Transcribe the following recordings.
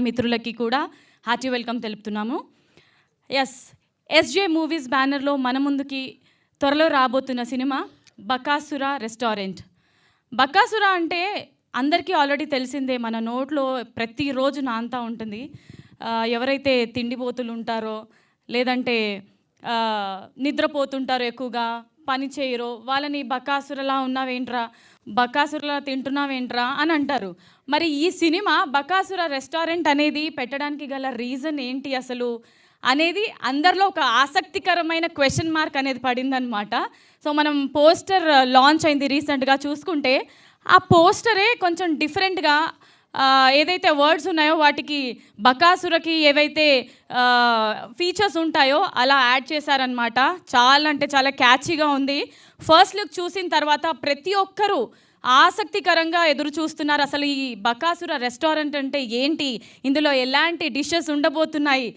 మిత్రులకి కూడా hearty welcome తెలుపుతున్నాము. SJ movies బ్యానర్లో మన ముందుకి త్వరలో రాబోతున్న సినిమా బకాసుర రెస్టారెంట్. బకాసుర అంటే అందరికీ ఆల్రెడీ తెలిసిందే, మన నోట్లో ప్రతిరోజు నాంతా ఉంటుంది. ఎవరైతే తిండిపోతులు ఉంటారో లేదంటే నిద్రపోతుంటారో, ఎక్కువగా పని చేయరో, వాళ్ళని బకాసురలా ఉన్నావేంట్రా, బకాసురలా తింటున్నావేంట్రా అని అంటారు. మరి ఈ సినిమా బకాసుర రెస్టారెంట్ అనేది పెట్టడానికి గల రీజన్ ఏంటి అసలు అనేది అందరిలో ఒక ఆసక్తికరమైన క్వశ్చన్ మార్క్ అనేది పడిందనమాట. సో మనం పోస్టర్ లాంచ్ అయింది రీసెంట్గా, చూసుకుంటే ఆ పోస్టరే కొంచెం డిఫరెంట్గా ఏదైతే వర్డ్స్ ఉన్నాయో వాటికి బకాసురకి ఏవైతే ఫీచర్స్ ఉంటాయో అలా యాడ్ చేశారనమాట. చాలా అంటే చాలా క్యాచీగా ఉంది. ఫస్ట్ లుక్ చూసిన తర్వాత ప్రతి ఒక్కరూ ఆసక్తికరంగా ఎదురు చూస్తున్నారు. అసలు ఈ బకాసుర రెస్టారెంట్ అంటే ఏంటి, ఇందులో ఎలాంటి డిషెస్ ఉండబోతున్నాయి,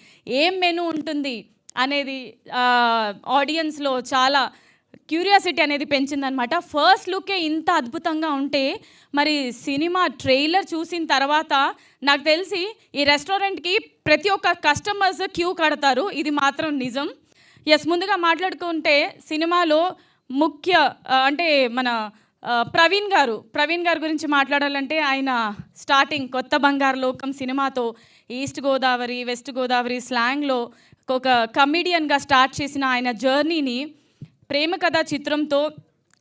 ఏం మెనూ ఉంటుంది అనేది ఆడియన్స్లో చాలా క్యూరియాసిటీ అనేది పెంచిందనమాట. ఫస్ట్ లుకే ఇంత అద్భుతంగా ఉంటే మరి సినిమా ట్రైలర్ చూసిన తర్వాత నాకు తెలిసి ఈ రెస్టారెంట్కి ప్రతి ఒక్క కస్టమర్స్ క్యూ కడతారు, ఇది మాత్రం నిజం. ముందుగా మాట్లాడుకుంటే సినిమాలో ముఖ్య అంటే మన ప్రవీణ్ గారు గురించి మాట్లాడాలంటే ఆయన స్టార్టింగ్ కొత్త బంగారు లోకం సినిమాతో ఈస్ట్ గోదావరి వెస్ట్ గోదావరి స్లాంగ్లో ఒక కమిడియన్గా స్టార్ట్ చేసిన ఆయన జర్నీని ప్రేమ కథ చిత్రంతో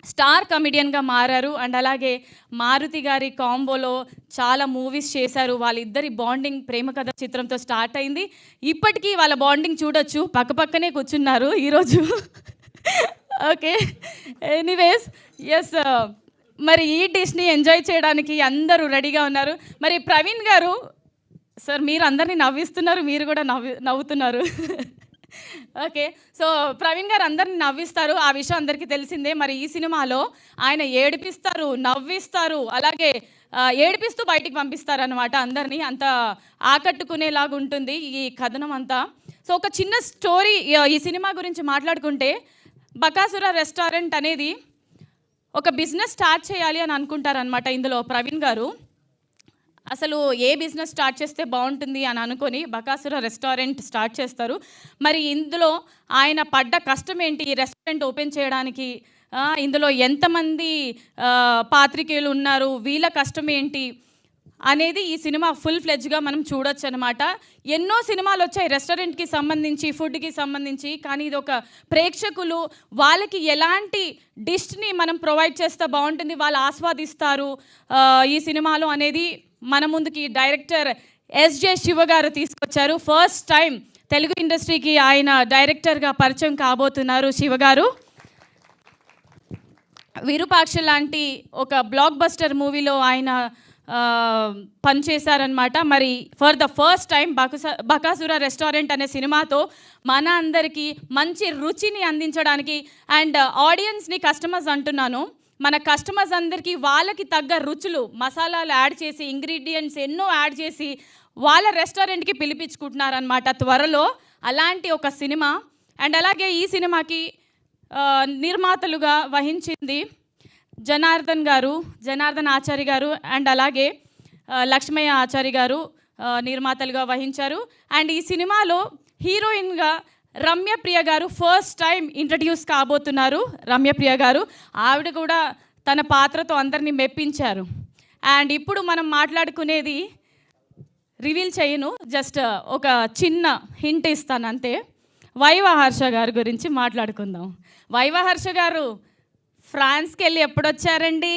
స్టార్ కమిడియన్గా మారారు. అండ్ అలాగే మారుతి గారి కాంబోలో చాలా మూవీస్ చేశారు. వాళ్ళిద్దరి బాండింగ్ ప్రేమ కథ చిత్రంతో స్టార్ట్ అయింది. ఇప్పటికీ వాళ్ళ బాండింగ్ చూడొచ్చు, పక్కపక్కనే కూర్చున్నారు ఈరోజు. ఓకే, ఎనీవేస్ మరి ఈ డిష్ని ఎంజాయ్ చేయడానికి అందరూ రెడీగా ఉన్నారు. మరి ప్రవీణ్ గారు సార్, మీరు అందరినీ నవ్విస్తున్నారు, మీరు కూడా నవ్వుతున్నారు. ఓకే, సో ప్రవీణ్ గారు అందరిని నవ్విస్తారు, ఆ విషయం అందరికీ తెలిసిందే. మరి ఈ సినిమాలో ఆయన ఏడిపిస్తారు, నవ్విస్తారు, అలాగే ఏడిపిస్తూ బయటికి పంపిస్తారు అనమాట అందరినీ. అంత ఆకట్టుకునేలాగా ఉంటుంది ఈ కథనం అంతా. సో ఒక చిన్న స్టోరీ ఈ సినిమా గురించి మాట్లాడుకుంటే, బకాసుర రెస్టారెంట్ అనేది ఒక బిజినెస్ స్టార్ట్ చేయాలి అని అనుకుంటారనమాట ఇందులో ప్రవీణ్ గారు. అసలు ఏ బిజినెస్ స్టార్ట్ చేస్తే బాగుంటుంది అని అనుకొని బకాసుర రెస్టారెంట్ స్టార్ట్ చేస్తారు. మరి ఇందులో ఆయన పడ్డ కష్టం ఏంటి, ఈ రెస్టారెంట్ ఓపెన్ చేయడానికి, ఇందులో ఎంతమంది పాత్రికేయులు ఉన్నారు, వీళ్ళ కష్టం ఏంటి అనేది ఈ సినిమా ఫుల్ ఫ్లెడ్జ్గా మనం చూడొచ్చు అనమాట. ఎన్నో సినిమాలు వచ్చాయి రెస్టారెంట్కి సంబంధించి, ఫుడ్కి సంబంధించి, కానీ ఇది ఒక ప్రేక్షకులు వాళ్ళకి ఎలాంటి డిష్ని మనం ప్రొవైడ్ చేస్తే బాగుంటుంది, వాళ్ళు ఆస్వాదిస్తారు ఈ సినిమాలో అనేది మన ముందుకి డైరెక్టర్ ఎస్జే శివ గారు తీసుకొచ్చారు. ఫస్ట్ టైం తెలుగు ఇండస్ట్రీకి ఆయన డైరెక్టర్గా పరిచయం కాబోతున్నారు శివ గారు. విరూపాక్ష లాంటి ఒక బ్లాక్ బస్టర్ మూవీలో ఆయన పనిచేశారనమాట. మరి for the first time Bakasura restaurant అనే సినిమాతో మన అందరికీ మంచి రుచిని అందించడానికి, అండ్ ఆడియన్స్ని కస్టమర్స్ అంటున్నాను, మన కస్టమర్స్ అందరికీ వాళ్ళకి తగ్గ రుచులు, మసాలాలు యాడ్ చేసి, ఇంగ్రీడియంట్స్ ఎన్నో యాడ్ చేసి వాళ్ళ రెస్టారెంట్కి పిలిపించుకుంటున్నారనమాట త్వరలో. అలాంటి ఒక సినిమా. అండ్ అలాగే ఈ సినిమాకి నిర్మాతలుగా వహించింది జనార్దన్ ఆచారి గారు, అండ్ అలాగే లక్ష్మయ్య ఆచారి గారు నిర్మాతలుగా వహించారు. అండ్ ఈ సినిమాలో హీరోయిన్గా రమ్యప్రియ గారు ఫస్ట్ టైం ఇంట్రడ్యూస్ కాబోతున్నారు. రమ్యప్రియ గారు, ఆవిడ కూడా తన పాత్రతో అందరినీ మెప్పించారు. అండ్ ఇప్పుడు మనం మాట్లాడుకునేది రివీల్ చేయను, జస్ట్ ఒక చిన్న హింట్ ఇస్తాను అంతే. వైవహర్ష గారి గురించి మాట్లాడుకుందాం. వైవహర్ష గారు ఫ్రాన్స్కి వెళ్ళి ఎప్పుడొచ్చారండి?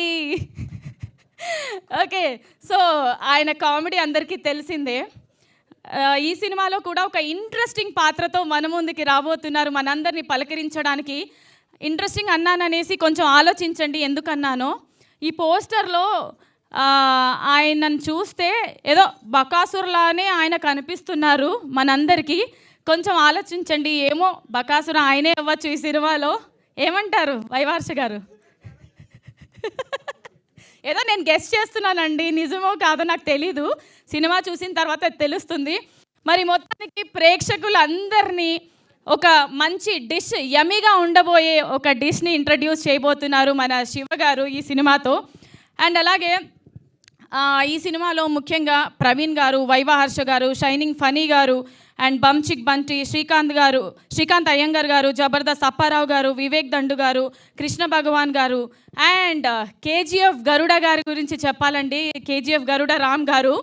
ఓకే, సో ఆయన కామెడీ అందరికీ తెలిసిందే. ఈ సినిమాలో కూడా ఒక ఇంట్రెస్టింగ్ పాత్రతో మన ముందుకి రాబోతున్నారు, మనందరినీ పలకరించడానికి. ఇంట్రెస్టింగ్ అన్నాననేసి కొంచెం ఆలోచించండి ఎందుకన్నానో. ఈ పోస్టర్లో ఆయనను చూస్తే ఏదో బకాసురలానే ఆయన కనిపిస్తున్నారు మనందరికీ. కొంచెం ఆలోచించండి, ఏమో బకాసుర ఆయనే అవ్వచ్చు ఈ సినిమాలో. ఏమంటారు వైవహర్ష గారు? ఏదో నేను గెస్ చేస్తున్నానండి, నిజమో కాదో నాకు తెలీదు, సినిమా చూసిన తర్వాత తెలుస్తుంది. మరి మొత్తానికి ప్రేక్షకులందరినీ ఒక మంచి డిష్, యమీగా ఉండబోయే ఒక డిష్ని ఇంట్రడ్యూస్ చేయబోతున్నారు మన శివ గారు ఈ సినిమాతో. అండ్ అలాగే ఈ సినిమాలో ముఖ్యంగా ప్రవీణ్ గారు, వైవా హర్ష గారు, షైనింగ్ ఫనీ గారు అండ్ బంచిక్ బంటి, శ్రీకాంత్ అయ్యంగర్ గారు, జబర్దస్త్ అప్పారావు గారు, వివేక్ దండు గారు, కృష్ణ భగవాన్ గారు అండ్ కేజీఎఫ్ గరుడ గారి గురించి చెప్పాలండి. కేజీఎఫ్ గరుడ రామ్ గారు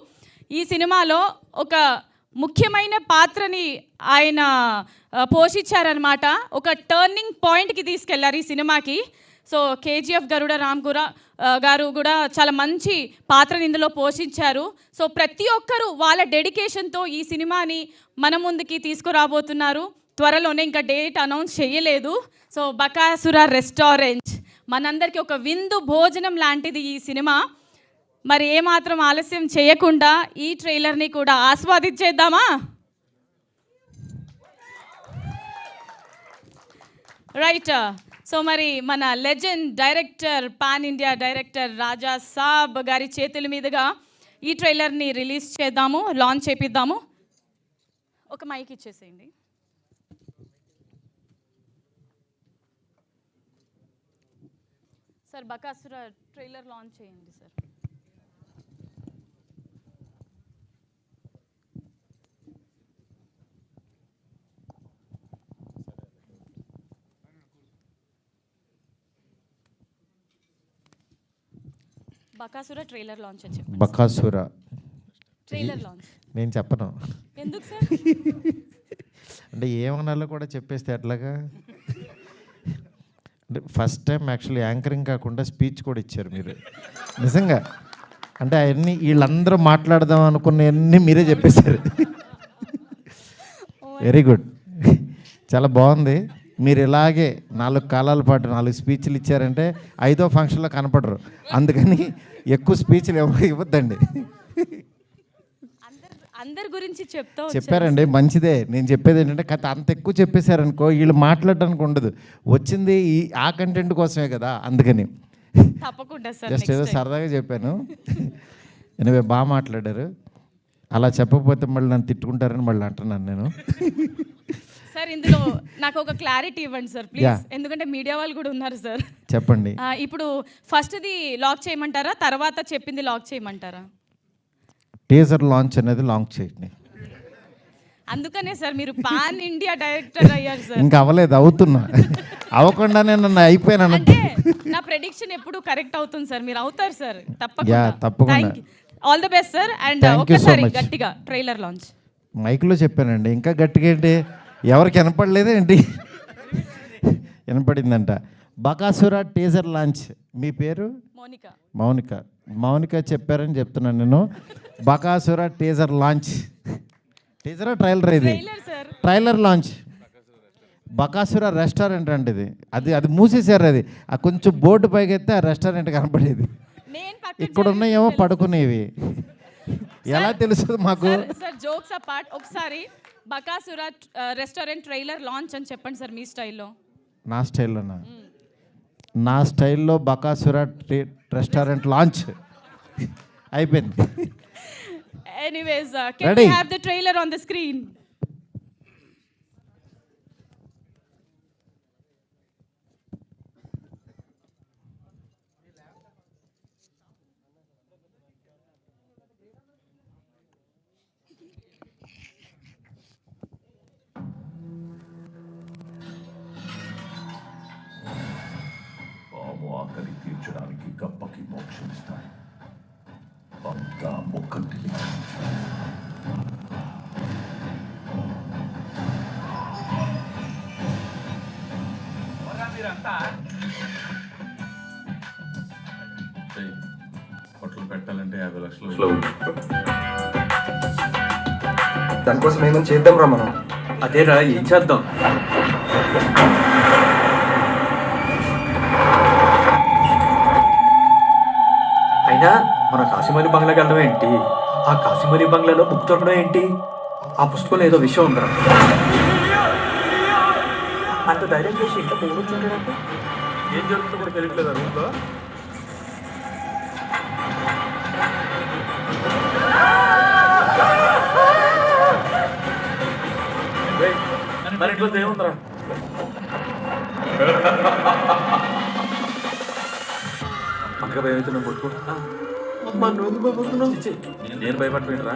ఈ సినిమాలో ఒక ముఖ్యమైన పాత్రని ఆయన పోషించారనమాట. ఒక టర్నింగ్ పాయింట్కి తీసుకెళ్లారు ఈ సినిమాకి. సో కేజీఎఫ్ గరుడ రామ్ గారు కూడా చాలా మంచి పాత్రని ఇందులో పోషించారు. సో ప్రతి ఒక్కరూ వాళ్ళ డెడికేషన్తో ఈ సినిమాని మన ముందుకి తీసుకురాబోతున్నారు. త్వరలోనే, ఇంకా డేట్ అనౌన్స్ చేయలేదు. సో బకాసుర రెస్టారెంట్ మనందరికీ ఒక విందు భోజనం లాంటిది ఈ సినిమా. మరి ఏమాత్రం ఆలస్యం చేయకుండా ఈ ట్రైలర్ని కూడా ఆస్వాదించేద్దామా? రైట్. సో మరి మన legend director, pan India director Raja Saab గారి చేతుల మీదుగా ఈ ట్రైలర్ని రిలీజ్ చేద్దాము, లాంచ్ చేపిద్దాము. ఒక మైక్ ఇచ్చేసేయండి. సార్ బకాసుర ట్రైలర్ లాంచ్ చేయండి సార్. బకాసుర ట్రైలర్ లాంచ్ అని చెప్పండి. బకాసుర ట్రైలర్ లాంచ్ నేను చెప్పను. ఎందుకు సార్? అంటే ఏమన్నాలో కూడా చెప్పేస్తే ఎట్లాగా. అంటే ఫస్ట్ టైం యాక్చువల్లీ యాంకరింగ్ కాకుండా స్పీచ్ కూడా ఇచ్చారు మీరు, నిజంగా. అంటే అవన్నీ వీళ్ళందరూ మాట్లాడదాం అనుకున్నవన్నీ మీరే చెప్పేశారు. వెరీ గుడ్, చాలా బాగుంది. మీరు ఇలాగే 4 కాలాల పాటు 4 స్పీచ్లు ఇచ్చారంటే 5వ ఫంక్షన్లో కనపడరు. అందుకని ఎక్కువ స్పీచ్లు ఇవ్వద్దండి. అందరి గురించి చెప్పారండి, మంచిదే. నేను చెప్పేది ఏంటంటే కథ అంత ఎక్కువ చెప్పేశారనుకో వీళ్ళు మాట్లాడడానికి ఉండదు. వచ్చింది ఆ కంటెంట్ కోసమే కదా, అందుకని జస్ట్ ఏదో సరదాగా చెప్పాను. ఎనివే బాగా మాట్లాడారు. అలా చెప్పకపోతే మళ్ళీ నన్ను తిట్టుకుంటారని మళ్ళీ అంటున్నాను నేను. సార్ ఇందులో నాకు ఒక క్లారిటీ ఇవ్వండి సార్ ప్లీజ్, ఎందుకంటే మీడియా వాళ్ళు కూడా ఉన్నారు సార్. చెప్పండి. ఇప్పుడు ఫస్ట్ది లాక్ చేయమంటారా, తర్వాత చెప్పింది లాక్ చేయమంటారా? టీజర్ లాంచ్ అనేది లాంచ్ చేయండి. అందుకనే సార్ మీరు పాన్ ఇండియా డైరెక్టర్ అయ్యారు సార్. ఇంకా అవ్వలేదు, అవుతున్నా. అవ్వకుండానే నన్ను అయిపోయాను. అంటే నా ప్రెడిక్షన్ ఎప్పుడు కరెక్ట్ అవుతుంది సార్, మీరు అవుతారు సార్ తప్పకుండా. All the best sir. And ఒకసారి గట్టిగా ట్రైలర్ లాంచ్. మైక్లో చెప్పానండి, ఇంకా గట్టిగా ఏంటి? ఎవరికి వినపడలేదా ఏంటి? వినపడిందంట. Bakasura teaser launch. మీ పేరు? మౌనిక చెప్పారని చెప్తున్నాను నేను. Bakasura teaser launch. టీజరా ట్రైలర్? ఇది ట్రైలర్ లాంచ్. బకాసుర రెస్టారెంట్ అంటే ఇది. అది మూసేశారు. అది కొంచెం బోర్డు పైకి ఎత్తే ఆ రెస్టారెంట్ కనపడేది. ఇక్కడ ఉన్నాయేమో పడుకునేవి. ఎలా తెలుస్తుంది మాకు? సార్ జోక్స్ అపార్ట్, ఒకసారి బకాసుర రెస్టారెంట్ ట్రైలర్ లాంచ్ అని చెప్పండి సార్ మీ స్టైల్లో. నా స్టైల్లోనా? నా స్టైల్లో బకాసుర రెస్టారెంట్ లాంచ్ అయిపోయింది. Anyways, can we have the trailer on the screen? ఆకలి తీర్చడానికి గప్పకి మోక్షం ఇస్తాయి. అంతా మొక్కంటిని హోటల్ పెట్టాలంటే 50 లక్షలు. దానికోసం ఏమైనా చేద్దాం రా మనం. అదేరా, ఏం చేద్దాం? అయినా మన కాశీమణి బంగ్లాకి వెళ్ళడం ఏంటి? ఆ కాశీమణి బంగ్లాలో బుక్ దొరకడం ఏంటి? ఆ పుస్తకంలో ఏదో విషయం ఉందా? అంత ధైర్యం చేసి ఇంకా పోగొచ్చుంటాడంటే ఏం జరుగుతుందో కూడా తెలియట్లేదు. రూమ్లో మరి ఇంట్లో ఏముందరా? అంక భయం అయితే నువ్వు కొట్టుకో. నేను భయపడిపోయినరా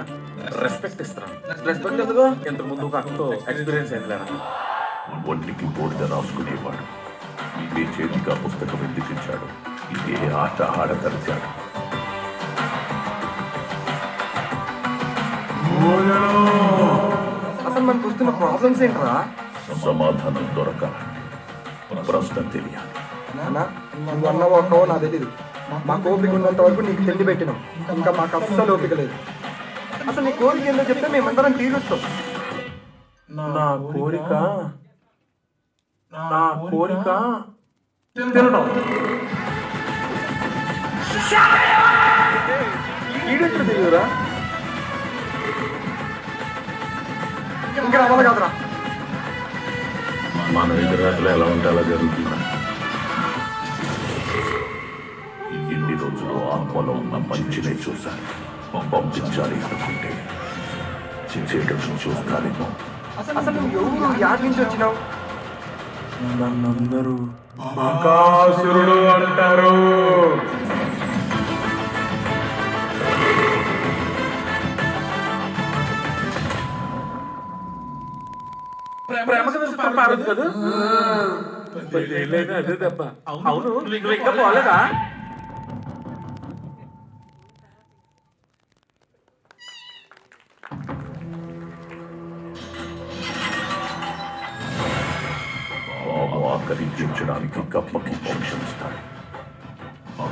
రెస్పెక్ట్ ఇస్తాను. రెస్పెక్ట్ ఎందుకు? ఇంతకు ముందు ఒక అక్కతో ఎక్స్పీరియన్స్ అయింది లేరా. ఒంటికి బోర్డుగా రాసుకునేవాడు. ఇదే చేతిగా పుస్తకం ఎందుకు ఇచ్చాడు, ఇదే ఆట ఆడదలిచాడు. అసలు మనకు వస్తున్న ప్రాబ్లమ్స్ ఏంట్రా? సమాధానం దొరకాలంటే ప్రశ్న తెలియాలి. నాన్న నువ్వు అన్నావు అక్కవో నాకు తెలీదు. మాకు ఓపిక ఉన్నంత వరకు నీకు తిండి పెట్టినాం, ఇంకా మాకు అస్సలు ఓపిక లేదు. అసలు నీ కోరిక ఏందో చెప్తే మేమందరం తీరుస్తాం. నా కోరిక తినడం. ఈడెట్లు తెలియదురా? ఇంకా రావాలి కాదురా. మన ఎదురాటలు ఎలా ఉంటే అలా జరుగుతుందా? ఇన్ని రోజులు ఆత్మలో ఉన్న మంచినే చూశాను. పంపించాలి అనుకుంటే చెడును చూస్తానేమో. అసలు నువ్వు ఎవరు యాడ్ నుంచి వచ్చినావు? నన్నందరూ బకాసురుడు అంటారు. ప్రేమ పారదు కదా. అదే దెబ్బ. అవును, నువ్వు ఇంకా పోలేదా? ఆకరించడానికి గప్పకి మోక్షం ఇస్తాడు.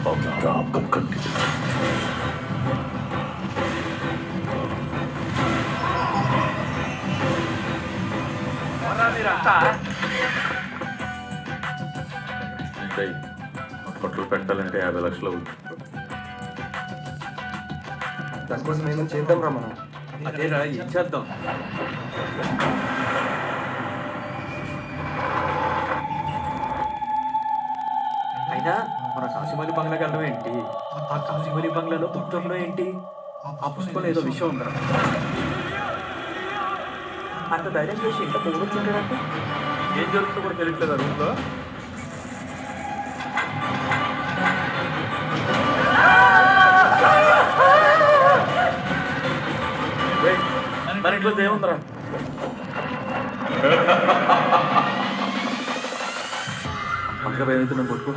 అంతా బొక్కంటి. అప్పట్లో పెట్టాలంటే 50 లక్షలు అవుతుంది. దానికోసం ఏమైనా చేద్దాం రా మనం. అదేరా ఇచ్చేద్దాం. అయినా మన కాశీమణి బంగ్లాకి వెళ్ళడం ఏంటి? ఆ కాశీమణి బంగ్లాలో పుస్తకంలో ఏంటి? ఆ పుస్తకంలో ఏదో విషయం ఉందా? అంత ధైర్యం చేసి ఇంత పోగొచ్చుంటాడంటే ఏం జరుగుతుందో కూడా తెలియట్లేదు రూమ్లో. మన ఇంట్లో ఏముందరా? అంతగా భయమవుతున్నాం కొట్టుకో.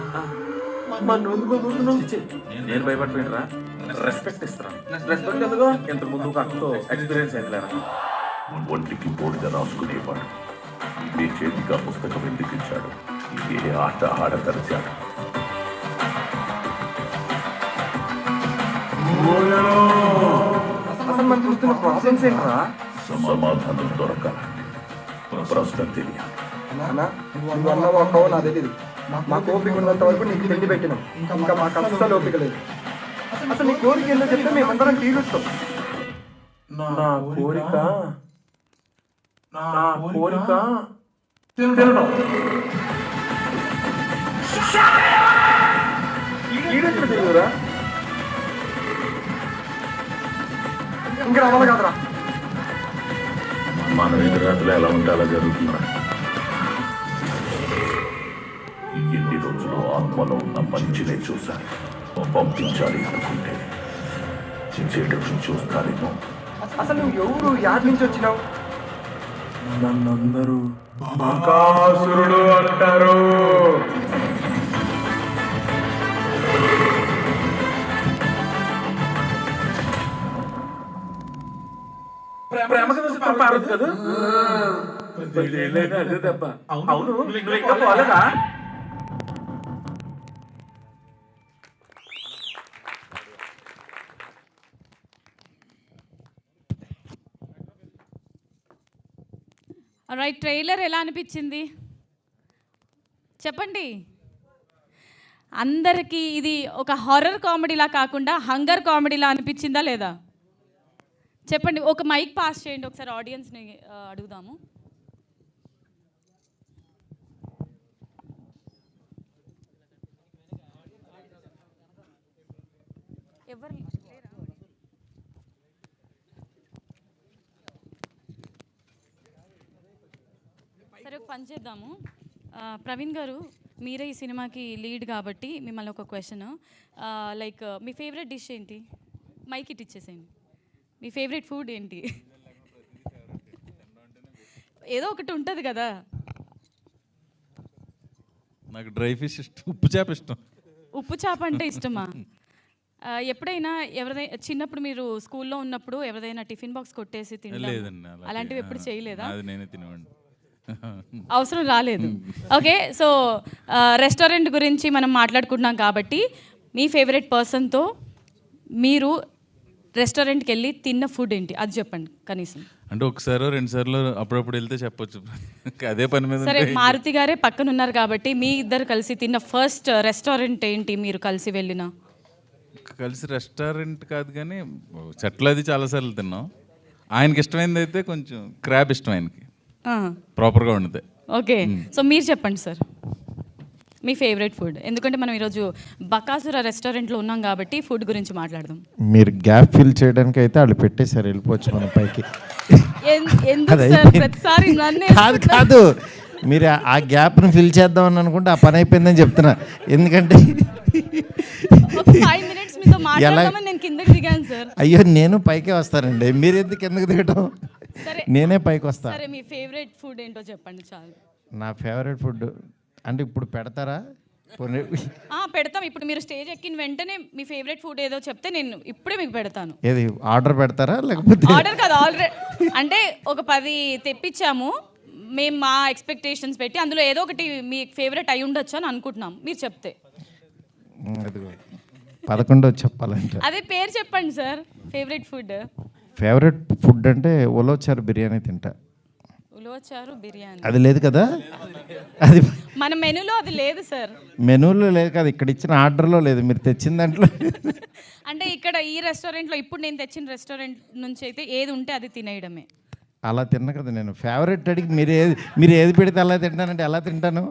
నేను భయపడిపోయినరా రెస్పెక్ట్ ఇస్తాను. రెస్పెక్ట్ ఎందుకు? ఇంతకు ముందు ఒక అక్కతో ఎక్స్పీరియన్స్ అయింది లేరా. ఒంటికి బోర్డుగా రాసుకునేవాడు. ఇదే చేతిగా పుస్తకం ఎందుకు ఇచ్చాడు, ఇదే ఆట ఆడదలిచాడు. అసలు మనకు వస్తున్న ప్రాబ్లమ్స్ ఏంట్రా? సమాధానం దొరకాలంటే ప్రశ్న తెలియాలి. నాన్న నువ్వు అన్నావు అక్కవో నాకు తెలీదు. మాకు ఓపిక ఉన్నంత వరకు నీకు తిండి పెట్టినాం, ఇంకా మాకు అస్సలు ఓపిక లేదు. అసలు నీ కోరిక ఏందో చెప్తే మేమందరం తీరుస్తాం. నా కోరిక తినడం. ఈడెట్లు తెలియదురా? ఇంకా రావాలి కాదురా. మన ఎదురాటలు ఎలా ఉంటే అలా జరుగుతుందా? ఇన్ని రోజులు ఆత్మలో ఉన్న మంచినే చూశాను. పంపించాలి అనుకుంటే చెడును చూస్తానేమో. అసలు నువ్వు ఎవరు యాడ్ నుంచి వచ్చినావు? నన్నందరూ బకాసురుడు అంటారు. ప్రేమ పారదు కదా. అదే దెబ్బ. అవును, నువ్వు ఇంకా పోలేదా? రైట్, ట్రైలర్ ఎలా అనిపించింది చెప్పండి. అందరికీ ఇది ఒక హారర్ కామెడీలా కాకుండా హంగర్ కామెడీలా అనిపించిందా లేదా చెప్పండి. ఒక మైక్ పాస్ చేయండి ఒకసారి, ఆడియన్స్ని అడుగుదాము. ఎవరు లేరా? సరే ఒక పని చేద్దాము. ప్రవీణ్ గారు, మీరే ఈ సినిమాకి లీడ్ కాబట్టి మిమ్మల్ని ఒక క్వశ్చన్, లైక్ మీ ఫేవరెట్ డిష్ ఏంటి? మైక్ ఇట్ ఇచ్చేసేయండి. మీ ఫేవరెట్ ఫుడ్ ఏంటి? ఏదో ఒకటి ఉంటుంది కదా. నాకు డ్రై ఫిష్ ఇష్టం, ఉప్పు చేప ఇష్టం. ఉప్పు చేప అంటే ఇష్టమా? ఎప్పుడైనా ఎవరిదైనా చిన్నప్పుడు మీరు స్కూల్లో ఉన్నప్పుడు ఎవరిదైనా టిఫిన్ బాక్స్ కొట్టేసి తినడం లేదండి, అలాంటివి ఎప్పుడు చేయలేదా? అది నేనే తినేవాడిని. అవసరం రాలేదు. ఓకే, సో రెస్టారెంట్ గురించి మనం మాట్లాడుకుంటున్నాం కాబట్టి మీ ఫేవరెట్ పర్సన్తో మీరు రెస్టారెంట్కి వెళ్ళి తిన్న ఫుడ్ ఏంటి అది చెప్పండి కనీసం. అంటే ఒకసారో రెండు సార్లు అప్పుడప్పుడు వెళ్తే చెప్పొచ్చు, అదే పని మీద సరే, ఉంటే. మారుతి గారే పక్కన ఉన్నారు కాబట్టి మీ ఇద్దరు కలిసి తిన్న ఫస్ట్ రెస్టారెంట్ ఏంటి మీరు కలిసి వెళ్ళిన? కలిసి రెస్టారెంట్ కాదు కానీ చెట్లు అది చాలాసార్లు తిన్నాం. ఆయనకి ఇష్టమైనది అయితే కొంచెం క్రాబ్ ఇష్టం ఆయనకి, ప్రాపర్గా వండితే. ఓకే, సో మీరు చెప్పండి సార్ మీ ఫేవరెట్ ఫుడ్. ఎందుకంటే మనం ఈరోజు బకాసుర రెస్టారెంట్లో ఉన్నాం కాబట్టి ఫుడ్ గురించి మాట్లాడదాం. మీరు గ్యాప్ ఫిల్ చేయడానికి అయితే వాళ్ళు పెట్టేశారు, వెళ్ళిపోవచ్చు మనం పైకి. ఎందుకు అది సార్ అయిపోయింది. ప్రతిసారి నన్నే కాదు కాదు, మీరు ఆ గ్యాప్ను ఫిల్ చేద్దామని అనుకుంటే ఆ పని అయిపోయిందని చెప్తున్నా. ఎందుకంటే ఒక 5 minutes మీతో మాట్లాడదామని నేను కిందకి దిగాను సార్. అయ్యో, నేను పైకే వస్తానండి, మీరు ఎందుకు కిందకి దిగటం? సరే నేనే పైకి వస్తా. సరే, మీ ఫేవరెట్ ఫుడ్ ఏంటో చెప్పండి చాలు. నా ఫేవరెట్ ఫుడ్ అంటే ఇప్పుడు పెడతారా? పెడతాం. ఇప్పుడు మీరు స్టేజ్ ఎక్కిన వెంటనే మీ ఫేవరెట్ ఫుడ్ ఏదో చెప్తే నేను ఇప్పుడే మీకు పెడతాను. ఏది ఆర్డర్ పెడతారా లేకపోతే? ఆర్డర్ కాదు, ఆల్రెడీ అంటే ఒక 10 తెప్పించాము మేము మా ఎక్స్పెక్టేషన్స్ పెట్టి, అందులో ఏదో ఒకటి మీ ఫేవరెట్ అయి ఉండొచ్చు అని అనుకుంటున్నాం. మీరు చెప్తే అదిగో 11 చెప్పాలంటే అదే పేరు చెప్పండి sir. Favourite food favourite food అంటే ఉలవచారు బిర్యానీ తింటా. ఉలవచారు బిర్యానీ అది లేదు కదా, అది మన మెనూలో అది లేదు సార్. మెనూలో లేదు కదా, ఇక్కడ ఇచ్చిన ఆర్డర్లో లేదు, మీరు తెచ్చిన దాంట్లో. అంటే ఇక్కడ ఈ రెస్టారెంట్లో ఇప్పుడు నేను తెచ్చిన రెస్టారెంట్ నుంచి అయితే ఏది ఉంటే అది తినేయడమే. అలా తిన్నా కదా నేను. ఫేవరెట్ అడిగి మీరు ఏది పెడితే అలా తింటానంటే ఎలా తింటాను?